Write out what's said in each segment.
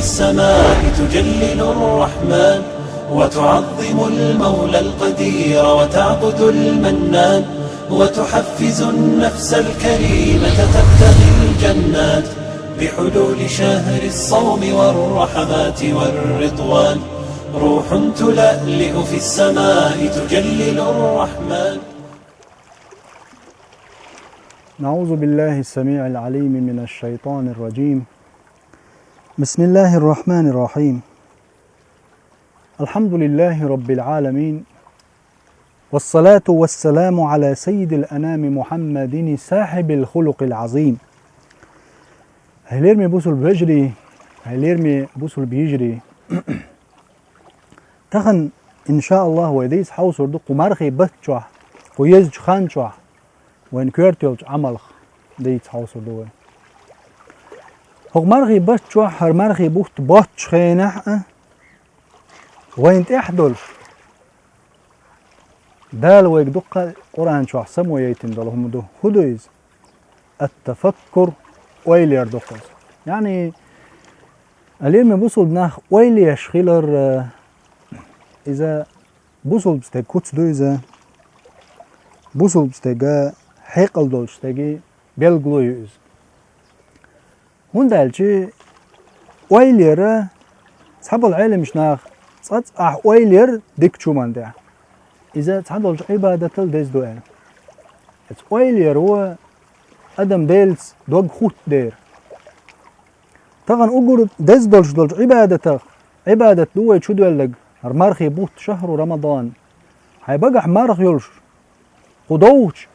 السماء تجلل الرحمن وتعظم المولى القدير وتعبد المنان وتحفز النفس الكريمة تبتغي الجنات بحلول شهر الصوم والرحمات والرضوان روح تلألئ في السماء تجلل الرحمن. نعوذ بالله السميع العليم من الشيطان الرجيم. بسم الله الرحمن الرحيم. الحمد لله رب العالمين، والصلاة والسلام على سيد الأنام محمد صاحب الخلق العظيم. هليرمي بوسل بيجري، هليرمي بوسل بيجري. تخن إن شاء الله ويديس حوصر دو قمارخي بتشوح ويزج خانشوح وين كورتيولج عملخ ديت حوصر دو قمارخي بتشوح هرمارخي بوت باتش خينح وين تحدل دال ويك دقة قرآن شوح سمو يتم دالهم دو هدويز التفكر ويلير دقة يعني اليوم بوصل ناخ ويلي يشخيلر إذا بوصل بستيق كوتس دو إذا بوصل بستيقا حيقل دول بستيقي بيلغلو يوز هون دالجي ويلير صحب العالم مش ناخ صد ويلير ديك شومان ده إذا تحضل عبادة الديز دوال ويلير هو أدم ديلز دوغ خوت دير طغن أقول ديز دولج عبادة دوه شو دوالك هرمارخي بوت شهر رمضان هاي بقى مارخ يلش قدوش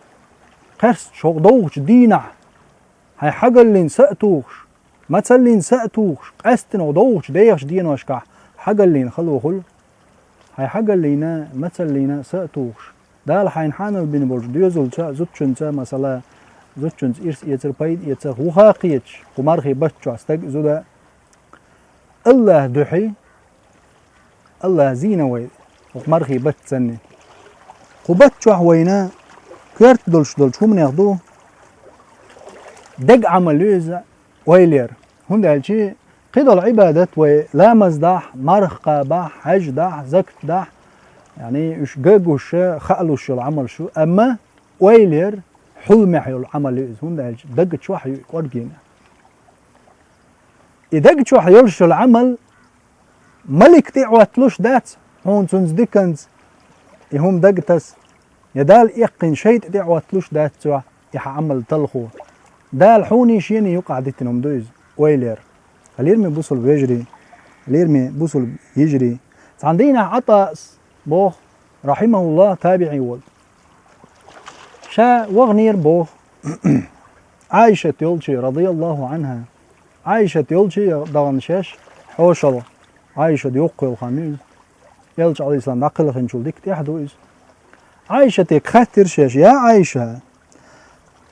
قرس شو قدوش دينع هاي حاجة اللي نسأتوش ما تسلي نسأتوش قستن قدوش ديش دين واشكح حاجة اللي نخلو خل هاي حاجة اللي نا ما تسلينا سأتوش دال حينحان البين برج ديوزل شا زوتشن شا مثلا زوتشن إرس يتر بايد يتر وخاقيتش قمارخي بتشو استق زودا الله دحي الله زينة وي وقمارخي بتسني قبتشو حوينا كيرت دولش هم ياخدوه دق عملوز ويلير هون دالشي قيد العبادة ولا مزدح مرخ باح حج دح زكت دح يعني اش جاجوش خالوش العمل شو اما ويلير حلمح العمل هون دالش دق شو حي ورجينا إذا شو حيلش العمل ملك تعوتلوش دات هون تونز ديكنز يهم دقتس يدال يقين شيء تعوتلوش دات سوا يحعمل تلخو دال حوني شيني يقعدتنهم دوز ويلير اليرمي بوصل بيجري اليرمي بوصل يجري عندنا عطاء بوخ رحمه الله تابعي ولد شا وغنير بوخ عائشة يولشي رضي الله عنها عائشة يولشي دغنشاش حوشل عائشة يوقي الخميس يلش عليه السلام نقل خنشول ديك تحدوز عائشة تكخاتر شاش يا عائشة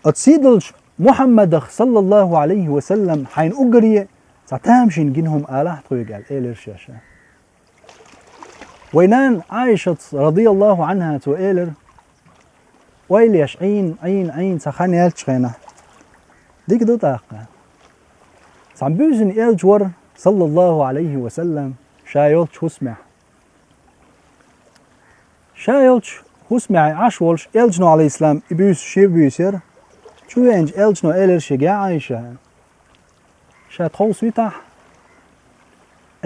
اتسيدلش محمد صلى الله عليه وسلم حين أجري تعتامشين جنهم آله طويقال إيلر شاشة وينان عائشة رضي الله عنها تو إيلر ويليش عين سخان يالش خينا ديك دو طاقة سعبوزن إلجور صلى الله عليه وسلم شايلش هسمع شايلش هسمع عشولش إلجنو عليه السلام إبوس شي بيسير شو ينج إلجنو إيلر شجاع عائشة شا تخوص ويتح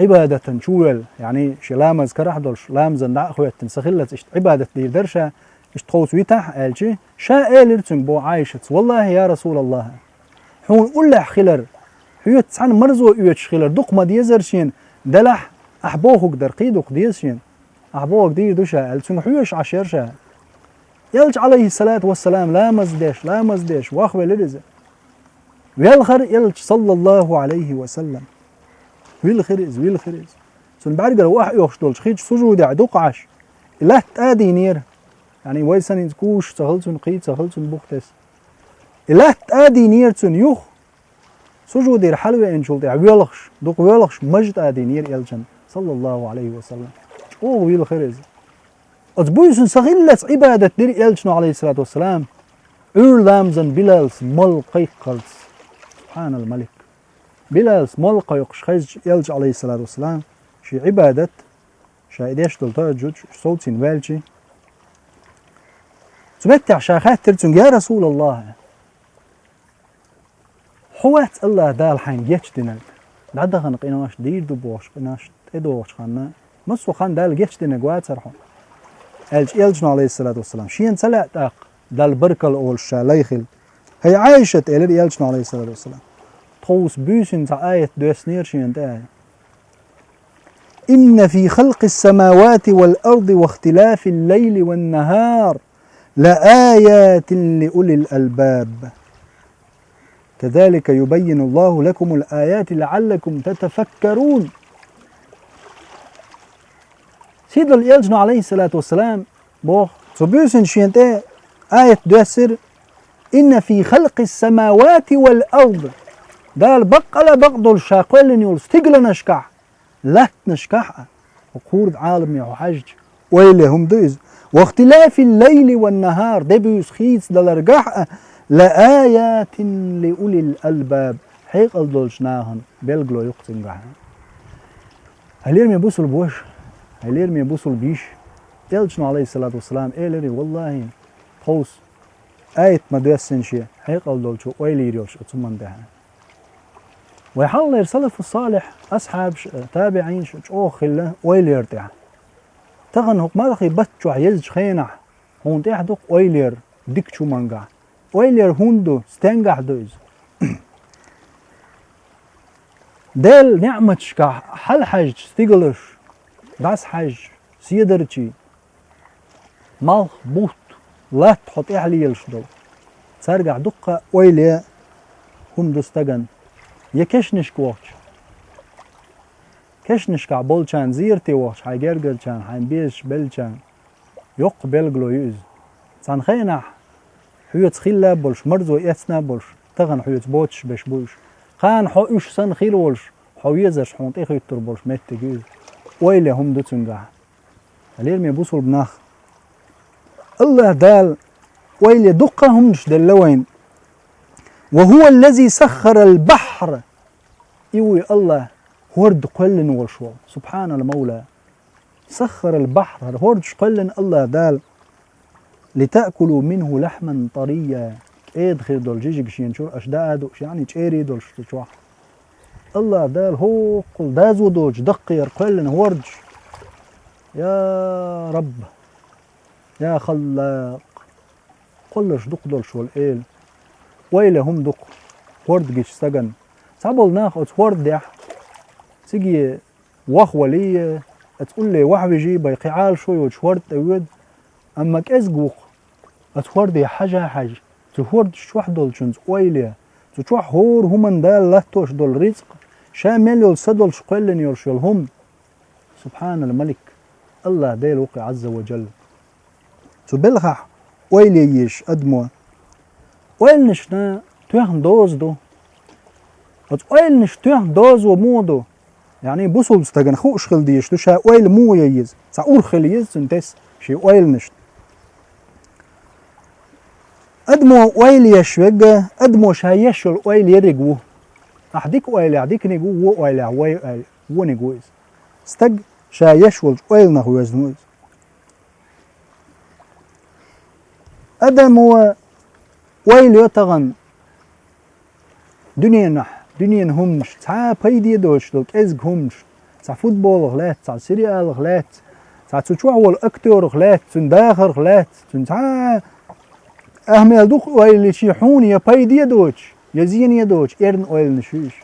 عبادة شوال يعني شلامز كرحدلش لامزن دع خويتن سخلت اشت عبادة دير درشة اشت تخوص ويتح إلجي شا إيلر تنبو عائشة والله يا رسول الله حون قلح خلر هيو تسعن مرزو يوتش خلر دوق ما ديزرشين دلح أحبوهك در قيدوك ديزشين أحبوهك دير دوشا ألتون حيوش عشيرشا يلج عليه الصلاة والسلام لا مزديش واخوة لرزة ويالخر يلج صلى الله عليه وسلم ويالخرز سن بعد قالوا واحد يوخشدولش خيج سجود عدوق عش إلا تآدي نير يعني ويسان يتكوش سغلتون قيد سغلتون بوختس إلا تآدي نير تون يوخ سجود الحلوة إن شلت ويلخش دوق ويلخش مجد آدي نير يلجن صلى الله عليه وسلم أوه ويالخرز أتبويسن سغلت عبادة دير يلجنو عليه الصلاة والسلام أولامزن بلالس مل قيقلس سبحان الملك بلاس ملقا يقش يلج عليه الصلاة والسلام شي عبادة شايديش دلتاجوج صوتين والجي تمتع شاخات ترتون يا رسول الله حوات الله دال حين جيتش دينك بعد خنق إناش دير دبوش إناش إدوش خنا مصو خان دال جيتش دينك واترحو يلجنا عليه الصلاة والسلام شين سلع تاق دال بركل أول شاليخل هي عايشة إلى يلجنا عليه الصلاة والسلام توس بيسن تا آية دوسنير شين تاي إن في خلق السماوات والأرض واختلاف الليل والنهار لآيات لأولي الألباب كذلك يبين الله لكم الآيات لعلكم تتفكرون. سيد اليلجنا عليه الصلاة والسلام بوخ سبيسن شينتي آية دوسر إن في خلق السماوات والأرض دال بقلا بقدل شاقلن يول ستقل نشكح لا نشكح وقورد عالمي وحج ويلهم دوز واختلاف الليل والنهار دبيوس خيس دلرقح لآيات لأولي الألباب حيق الدولشناهن بلغلو يقتنقح هليرمي بوصل بوش هليرمي بوصل بيش يلجنا عليه الصلاة والسلام إيلري والله خوص آية مدوسن شيء حيق الدولشو ويليريوش اتمن ده ويحلل سلف الصالح أصحاب تابعين شوخ ويلير تاع تغن هق ما دخي بتشو يزج خينح هون تاع دق ويلير ديك شو منقع ويلير هوندو ستنقع دوز دل نعمة شكا حل حج ستيغلش داس حج سيدرتي مال بوت لا تحط عليلش دول ترجع دقة ويلي هوندو استغن يكشنش كوش كشنش كعبول كان زيرتي وش حي جرجل كان حي بيش بل كان يق بلغلو يوز سان خينح حيوت خيلا بولش مرزو يتسنا بولش تغن حيوت بوتش بش بوش خان حوش سن خيل ولش حويزش حونت اخي تربولش مت جوز ويلي هم دو تنجح هليل مي بوصل بناخ الله دال ويلي دقة همش دلوين وهو الذي سخر البحر يوي الله هورد قلن والشو سبحان المولى سخر البحر هورد قلن الله دال لتأكلوا منه لحما طريا ايد خير دول جيجي بشين شو اشداد يعني تشيري دول شو الله دال هو قل دازو دوج دقير قلن هورد يا رب يا خلاق قلش دق دول شو الايل ويلي هم دق هورد جيش سجن سابل ناخد هورد دح تيجي وخولي تقول لي واحد يجي بيقعال شوي وشورد تود اما كازقوق اتورد يا حاجه تورد شوح دول شنز ويلي تشوح هور هم دال لا توش دول رزق شامل يلصدل شقلن يرشلهم سبحان الملك الله ديل وقع عز وجل تبلغح ويلي يش ادمو ويل نشنا توخن دوز دو ويل نش توخن دوز ومودو يعني بوصل استغن خوش خل ديش تو شا ويل مو ييز سا اور خليز سنتس شي ويل نش ادمو ويل يشوج ادمو شايشل ويل يرجو احديك ويل يعديك نيجو ويل ويل ونيجوز استج شايشول ويل نخوز نوز ادمو ويل يتغن دنيا نح دنيا همش تا بيدي دوش دوك ازق همش تا فوتبول غلات تا سيريال غلات تا تشوحول اكتور غلات تنداخر غلات تا اهمل دوخ ويل شيحون يا بيدي دوش يزين يدوش ايرن ويل نشوش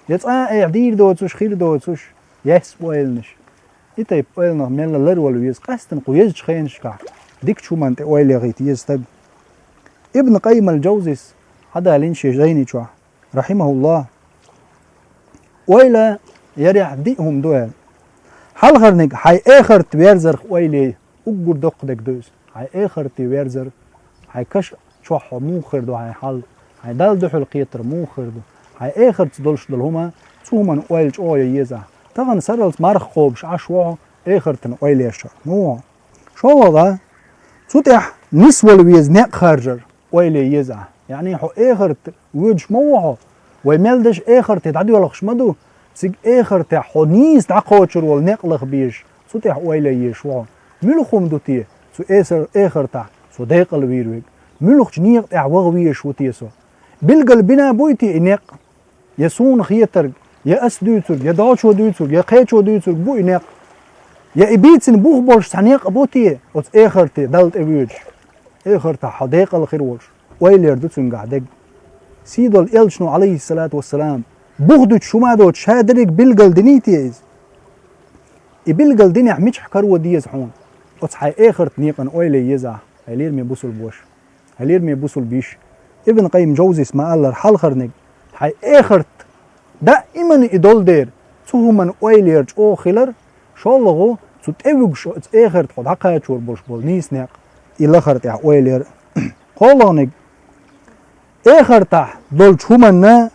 يتا اعدير دوتش خير دوتش يس ويل نش ايتايب ويل نح ميل لر ولو يز قستن قويز خينشكا ديك شو منت ويل غيت يستب ابن قيم الجوزيس هذا لينشي جيني شو رحمه الله ويلا يريح ديهم دوال حال غرنك حي اخر تبيرزر ويلي اقر دق دك دوز حي اخر تبيرزر حي كش شوح مو خير دو حي حال حي دال دو حلقيتر مو خير دو حي اخر تدلش دلهما تسوما ويلج اويا يزا طبعا سرلت مرخ خوبش عشوع اخر تن ويلي يشر مو شو وضع تفتح نسوى الويز نق خارجر ويلي يزا يعني حو اخر ويج موحو ويملدش آخر تدعدي ولا خشمدو سيج آخر تحونيس تعقوتشر والنقلخ بيش سو تح ويلا يشوا ملخوم دوتي سو آخر تح سو داق الويرويك ملخ نيق تعوغ ويش وتيسو بالقل بنا بويتي إنق يسون خيتر يا أس دوتر يا داچو دوتر يا قيچو دوتر بو إنق يا إبيتسن بوخ بولش تنيق بوتي وت آخر تي دلت أبيوش آخر تح حداق الخير ولش ويلير دوتسن قاعدك سيدو الإلشنو عليه الصلاة والسلام بغدوت شمادوت شادرك بالقل دنيتيز بالقل دنيا مش حكروا ديز حون وتصحي آخر تنيقن ويلي يزع هلير مي بوصل بوش هلير مي بوصل بيش ابن قيم جوزي اسمه الله حال خرنك حي آخر دائما إدول دير تسوه من ويليرج أو خلر شالغو تتأوج شو آخر تحط حقا شور بوش بول نيس ناق إلا خرت ويلير قولانك آخر تح دول شومنا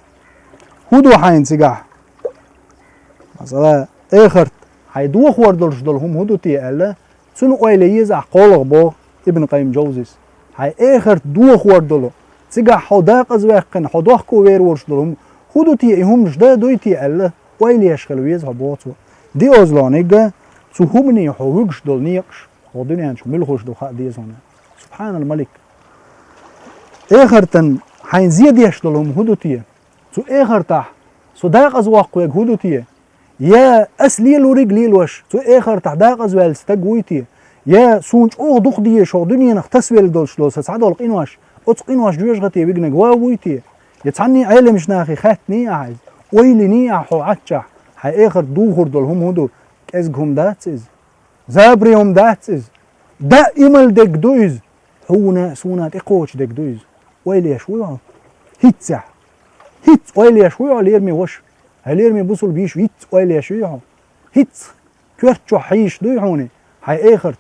هودو حين سجح مثلا آخر هيدو خوار دولش دولهم هودو تي ألا سنو ويلي يزع قولغ بو ابن قيم جوزيس هاي آخر دو خوار دولو سجح حداق أزواقن حداق كوير ورش دولهم هودو تي همش دا دوي تي ألا ويلي يشخلو يزع بوتو دي أزلانيجا سو همني حوغش دول نيقش خودني هنش ملخوش دو خاق دي زونا سبحان الملك آخر تن حين زياد يش دولهم هودو تي سو آخر تح سو داق أزواق ويق هودو تي يا أسليل ورجليل وش سو آخر تح داق أزوال ستقويتي يا سونج أوه دوخ دي شو دنيا نختسويل دولش لو سسعدو القينواش أتقينواش جوش غتي بيقنق واويتي يتعني عالمش ناخي خاتني أعز ويلني أحو عتشح حي آخر دوخر دولهم هودو كازقهم داتسز زابريهم داتسز دائما دك دويز هونا سونات إقوش دك دويز ويلي يشويعو هيتسح هيت ويلي يشويعو ليرمي وش هليرمي بوصل بيش هيت ويلي يشويعو هيت كورتشو حيش دويحوني حي آخرت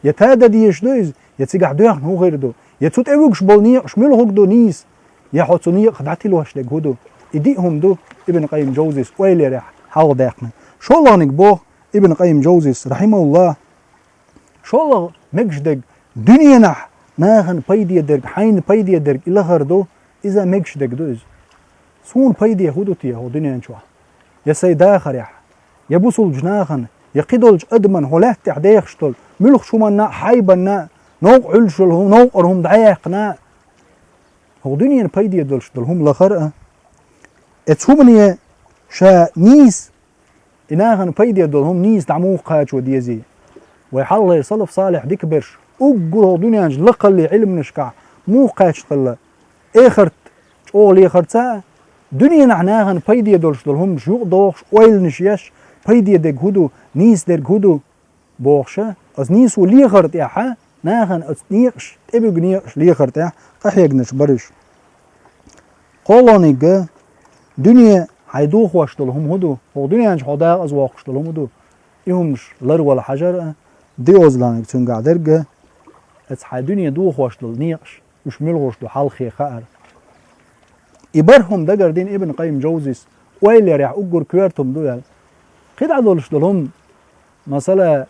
يتادا ديش دويز يتسيقح دويحن هو غير دو يتسوت اوكش بولنيق شميل هوك دو نيس يحوتو نيق خدعتي لوش دك هودو إديهم دو ابن قيم جوزيس ويلي ريح حاو داقنا شو الله نكبوه ابن قيم جوزيس رحمه الله شو الله مكش دك دنيا نح ناغن بيدي درك حين بيدي درك إلا غردو إذا مكش دك دوز سون بيدي هودو تيه هو دنيا نشوه يا سيدا خريح يا بوصل جناخن يا قدولج أدمن هولاه تعديخشتل ملخ شو منا حيبنا نوق علشلهم نوقرهم دعيقنا هو دنيا بيدي دولشتل هم لخرقة اتسومني شا نيس إناغن بيدي دولهم نيس دعموق قاج وديزي ويحالله يصلف صالح ديك برش أقره دنيا لقل لي علم نشكع مو قاج طلع آخرت أولي آخرت دنيا نعناغن بيدي دولشتلهم شيوق دوخش ويل نشيش بيدي دك هودو نيس دك هودو بوخشة أز نيسو ليغرت ياحا ناغن أز نيقش تبيق نيقش ليغرت ياح قحيقنش برش قولانيقا دنيا هيدوخ واشتلهم هودو هو دنيا نش حداق أز واقشتلهم هودو إيهمش لر ولا حجر دي أزلانيق تنقع درقا أز حي دنيا دوخ واشتل نيقش مش ملغوشتو حالخي خائر إبرهم دقردين ابن قيم جوزيس ويلي ريح أقر كويرتهم دوال قد دولش دولهم مثلا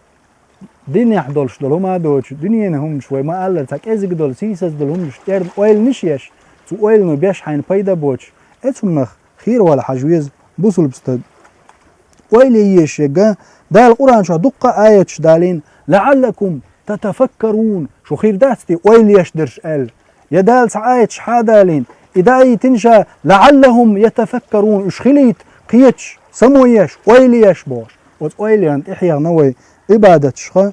دنيا دولش دولهم هادوش دنيا هم شوي ما قال لك ازق دول سيسس دولهم شتير ويل نشيش تو ويل نو بيش حين بيدا بوش اتهم نخ خير ولا حجويز بوصل بستد ويل يشجع ده القرآن شو دقة آية دالين لعلكم تتفكرون شو خير داتي ويل يشدرش قال يدال آية شحادالين إداي تنشا لعلهم يتفكرون إش خليت قيتش سمويش ويليش بوش ويلي أنت إحيا نوي إبادة شخا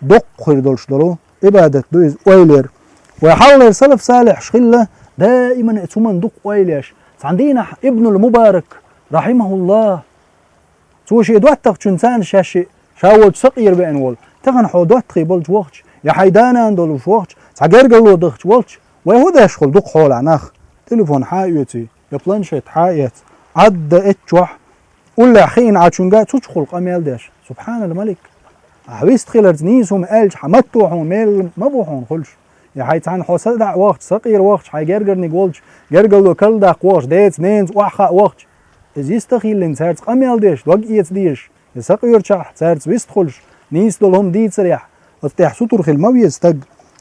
دق خير دولش دلو إبادة دويز ويلير ويحاول سلف صالح شخلة دائما اتسومن دق ويليش عندنا ابن المبارك رحمه الله سوشي دواتك تشنسان شاشي شاول سقير بين وول تغن حو دواتك بولج وقتش يا حيدانا اندولوش وقتش تعجر قلو دخش وقتش ويهودا يشخل دق حول عناخ تليفون حايوتي يا بلانشيت حايت عد اتشوح ولا حين عاشونجا تدخل قميل داش سبحان الملك عويست خيلرز نيسهم قالش حمتوحون ميل ما بوحون خلش يا حيت عن حوسدع وقت صقير وقت حي جرجر نيقولش جرجر لو كل داق وقت ديت نينز وحا وقت از يستخيل لين سارت قميل داش وقيت ديش يسقير شح سارت ويستخلش نيس دولهم ديت سريح استيح ستر خل ما يستق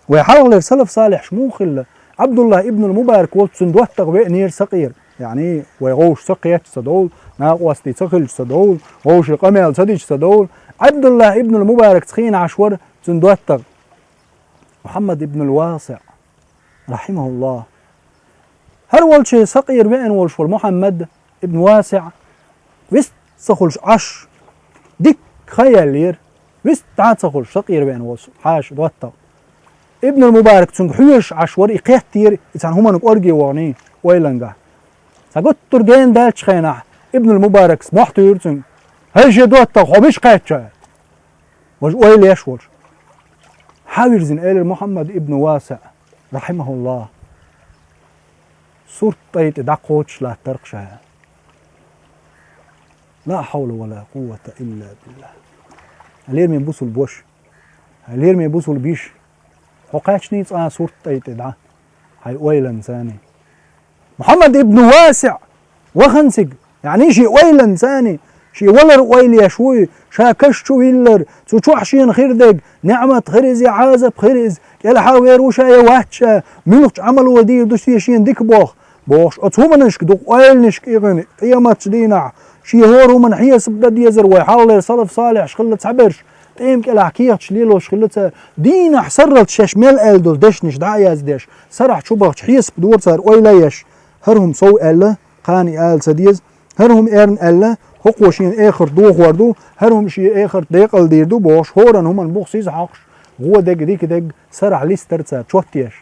ويحاول سلف صالح شموخل عبد الله ابن المبارك وقت سندوتق نير صقير يعني ويغوش سقيت صدول ناقوستي تخل صدول غوش قميل صديج صدول عبد الله ابن المبارك تخين عشور تندوتغ محمد ابن الواسع رحمه الله هر والش سقير بين والش محمد ابن واسع وست سخلش عش ديك خيال لير وست تعاد سخلش سقير بين والش حاش دوتغ ابن المبارك تنق حيش عشور إقيتير إتان هما نقرقي واني ويلنقه ساقوت ترجين دالش خيناح ابن المبارك سمحت يرتن هاي دوتغ خبيش قيتشا وش ويل يشور حاول زين آل محمد ابن واسع رحمه الله صورت طيت دقوتش لا ترقشها لا حول ولا قوة إلا بالله هلير من بوصل بوش هلير من بوصل بيش حقاش نيت صورت طيت دع هاي ويلا ثاني محمد ابن واسع وخنسق يعني شي ويلا ثاني شي ولر ويلي شوي شاكشتو هيلر تشوحشين خيردق نعمة خرز عازب خرز يلا حاوير وشاي واتشا ملوش عمل ودير دوشين ديك بوخ اتهمنش دوق ويلنش ايغني قيامات دينا شي هورو من حيس بدا يزر ويحاول صلف صالح شخلت عبرش تيم كلا حكيتش ليلو شخلت دينا حسرت ششمل الدول دشنش دعياز ديش سرح شبخ حيس بدور صار ويليش هرهم سو الا قاني ال سديز هرهم ايرن الا هقوشين اخر دوغ وردو هرهم شي اخر ديقل ديردو بوش هورن هم البوخسيز حقش هو دق ديك دق سرع ليسترتسا تشوتيش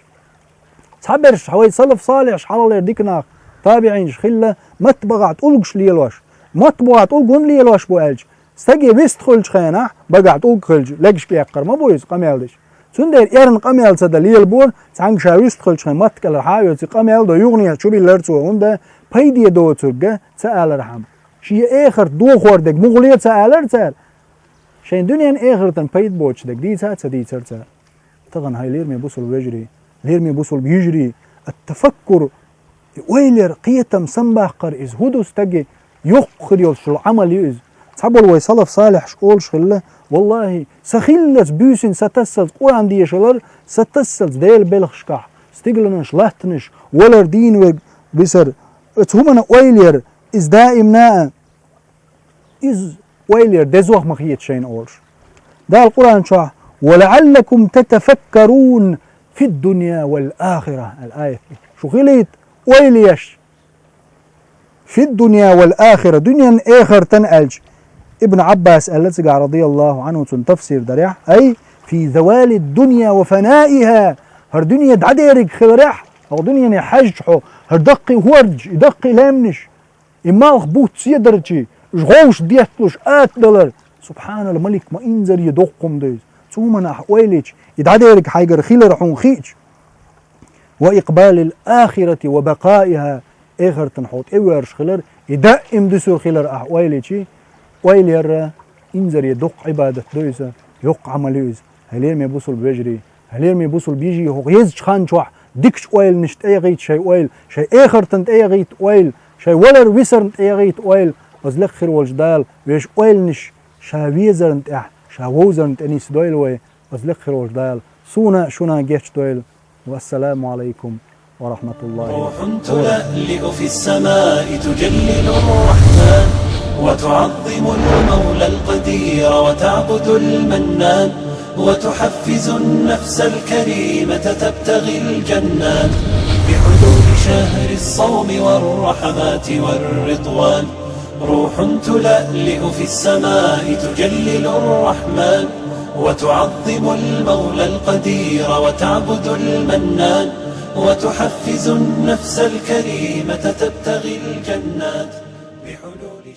صبرش حوي صلف صالح شحال يرديكنا تابعين شخله ما تبغى تقولش ليلوش ما تبغى تقول ليلوش بو الج استجي بس تخلج خينا بقى تقول خلج لقش بيقر ما بويز قميلش سندر ايرن قميل سدا ليل بور سانج شاويست خلج خينا ما تكل حاوي قميل دو يغني شو بيلرتو هنده بيدي دو ترجع سال رحم شي اخر دو خوردك مغليت سالر سال شين دنيا اخر تن بيد بوتش دك دي سات دي سرت طبعا هاي لير مي بوصل ويجري لير مي بوصل بيجري التفكر ويلر قيتم سنباقر إز هدو استجي يخر يلشل عمل يز صبر ويصلف صالح شقول شغله والله سخيلت بيسن ستسلت قرآن دي شلر ستسلت ديل بلغ شكاح استقلنش لهتنش ولر دين بسر اتهمنا ويلر إز دائمنا إز ويلر دزوخ مخيت شين أولش ده القرآن شاه ولعلكم تتفكرون في الدنيا والآخرة الآية شو خليت ويليش في الدنيا والآخرة دنيا آخر تنألج ابن عباس الذي رضي الله عنه تفسير دريح أي في زوال الدنيا وفنائها هر دنيا دعديرك خلرح أو دنيا حجحو هر دقي ورج دقي لامنش إما أخبوت سيدرجي جغوش ديتلوش $8 سبحان الملك ما إنزل يدقم ديز ثم أحواليش يدعديرك حيقر خلرحون خيج وإقبال الآخرة وبقائها آخر تنحوط إيوارش خلر يدائم دسور خلر أحوالي شي ويلير إنزر يدق عبادة دويسة يق عمليوز هلير مي بوصل بيجري هلير مي بوصل بيجي هو يزج خان شوح ديكش ويل نشت أيغيت شي ويل شي آخر تنت أيغيت ويل شي ولر ويسرنت أيغيت ويل وزلخر والجدال ويش ويل نش شاويزرنت شاووزرنت أنيس دويل وي وزلخر والجدال سونا شونا جيش دويل والسلام عليكم ورحمة الله روح تلألئ في السماء تجلل الرحمن وتعظم المولى القدير وتعبد المنان وتحفز النفس الكريمة تبتغي الجنات بحلول شهر الصوم والرحمات والرضوان روح تلألئ في السماء تجلل الرحمن وتعظم المولى القدير وتعبد المنان وتحفز النفس الكريمة تبتغي الجنات بحلول